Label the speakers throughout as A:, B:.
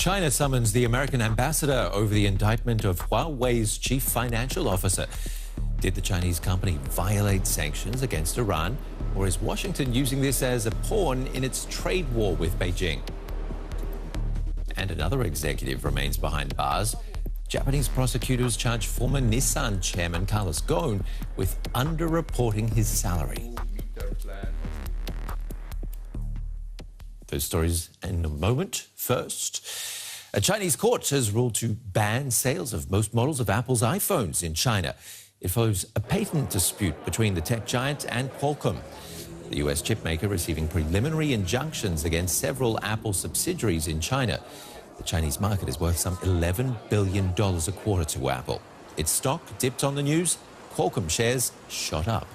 A: China summons the American ambassador over the indictment of Huawei's chief financial officer. Did the Chinese company violate sanctions against Iran, or is Washington using this as a pawn in its trade war with Beijing? And another executive remains behind bars. Japanese prosecutors charge former Nissan chairman Carlos Ghosn with underreporting his salary. Those stories in a moment. First, a Chinese court has ruled to ban sales of most models of Apple's iPhones in China. It follows a patent dispute between the tech giant and Qualcomm. The US chipmaker receiving preliminary injunctions against several Apple subsidiaries in China. The Chinese market is worth some $11 billion a quarter to Apple. Its stock dipped on the news. Qualcomm shares shot up.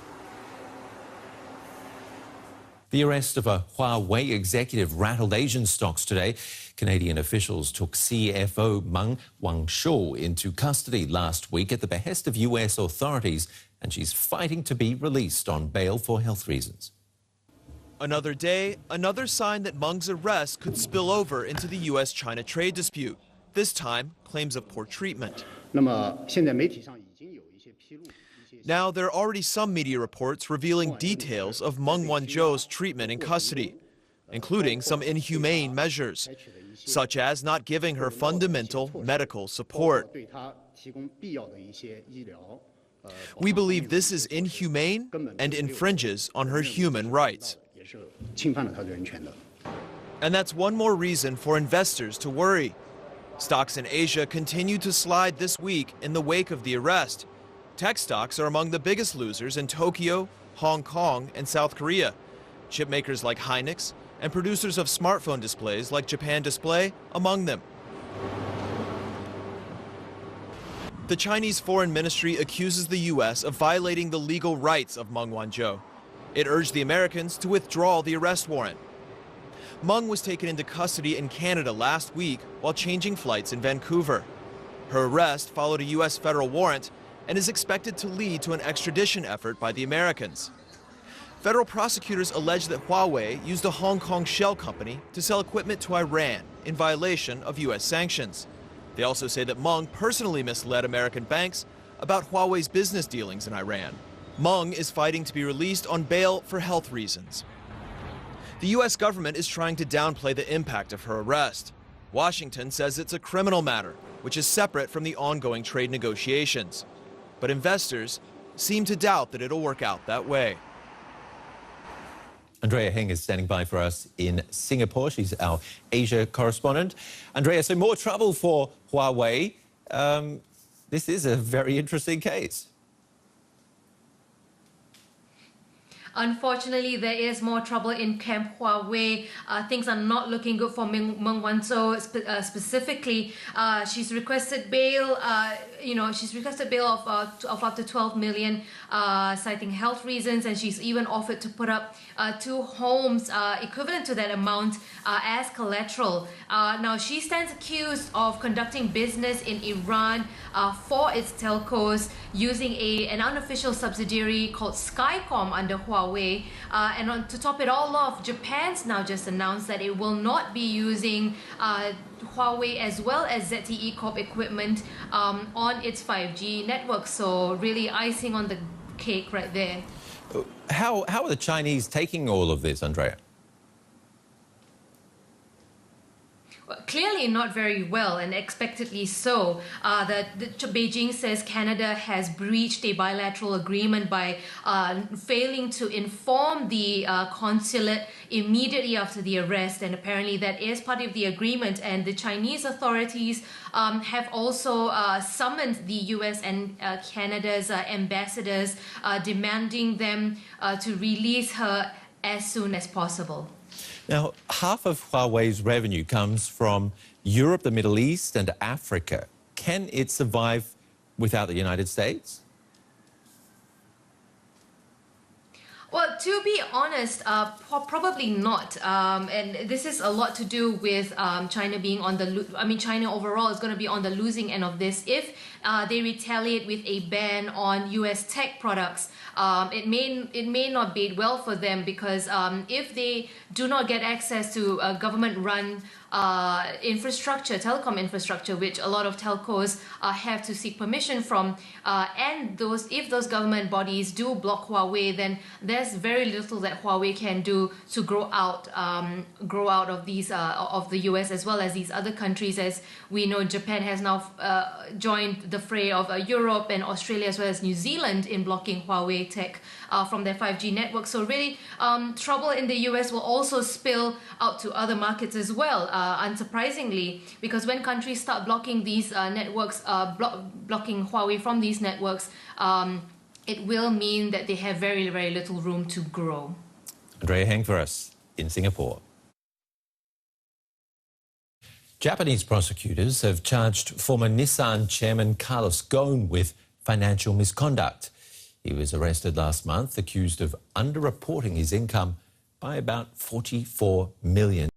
A: The arrest of a Huawei executive rattled Asian stocks today. Canadian officials took CFO Meng Wanzhou into custody last week at the behest of US authorities, and she's fighting to be released on bail for health reasons.
B: Another day, another sign that Meng's arrest could spill over into the US-China trade dispute. This time, claims of poor treatment. Now, there are already some media reports revealing details of Meng Wanzhou's treatment in custody, including some inhumane measures, such as not giving her fundamental medical support. We believe this is inhumane and infringes on her human rights. And that's one more reason for investors to worry. Stocks in Asia continue to slide this week in the wake of the arrest. Tech stocks are among the biggest losers in Tokyo, Hong Kong, and South Korea. Chipmakers like Hynix and producers of smartphone displays like Japan Display among them. The Chinese Foreign Ministry accuses the U.S. of violating the legal rights of Meng Wanzhou. It urged the Americans to withdraw the arrest warrant. Meng was taken into custody in Canada last week while changing flights in Vancouver. Her arrest followed a U.S. federal warrant and is expected to lead to an extradition effort by the Americans. Federal prosecutors allege that Huawei used a Hong Kong shell company to sell equipment to Iran in violation of U.S. sanctions. They also say that Meng personally misled American banks about Huawei's business dealings in Iran. Meng is fighting to be released on bail for health reasons. The U.S. government is trying to downplay the impact of her arrest. Washington says it's a criminal matter, which is separate from the ongoing trade negotiations. But investors seem to doubt that it'll work out that way.
A: Andrea Heng is standing by for us in Singapore. She's our Asia correspondent. Andrea, so more trouble for Huawei. This is a very interesting case.
C: Unfortunately, there is more trouble in Camp Huawei. Things are not looking good for Meng Wanzhou specifically. She's requested bail. She's requested bail of up to 12 million, citing health reasons, and she's even offered to put up 2 homes equivalent to that amount as collateral. Now, she stands accused of conducting business in Iran for its telcos using an unofficial subsidiary called Skycom under Huawei. To top it all off, Japan's now just announced that it will not be using Huawei as well as ZTE Corp equipment on its 5G network. So really icing on the cake right there.
A: How are the Chinese taking all of this, Andrea?
C: Clearly not very well, and expectedly so. Beijing says Canada has breached a bilateral agreement by failing to inform the consulate immediately after the arrest, and apparently that is part of the agreement. And the Chinese authorities have also summoned the US and Canada's ambassadors, demanding them to release her as soon as possible.
A: Now, half of Huawei's revenue comes from Europe, the Middle East, and Africa. Can it survive without the United States?
C: Well, to be honest, probably not. And this is a lot to do with China being on the... China overall is going to be on the losing end of this if they retaliate with a ban on US tech products. It may not bode well for them because if they do not get access to government-run infrastructure, telecom infrastructure, which a lot of telcos have to seek permission from. And if those government bodies do block Huawei, then there's very little that Huawei can do to grow out of these of the US as well as these other countries. As we know, Japan has now joined the fray of Europe and Australia as well as New Zealand in blocking Huawei tech from their 5G network. So really, trouble in the US will also spill out to other markets as well, unsurprisingly, because when countries start blocking these networks, blocking Huawei from these networks, it will mean that they have very, very little room to grow.
A: Andrea Heng for us in Singapore. Japanese prosecutors have charged former Nissan chairman Carlos Ghosn with financial misconduct. He was arrested last month, accused of underreporting his income by about $44 million.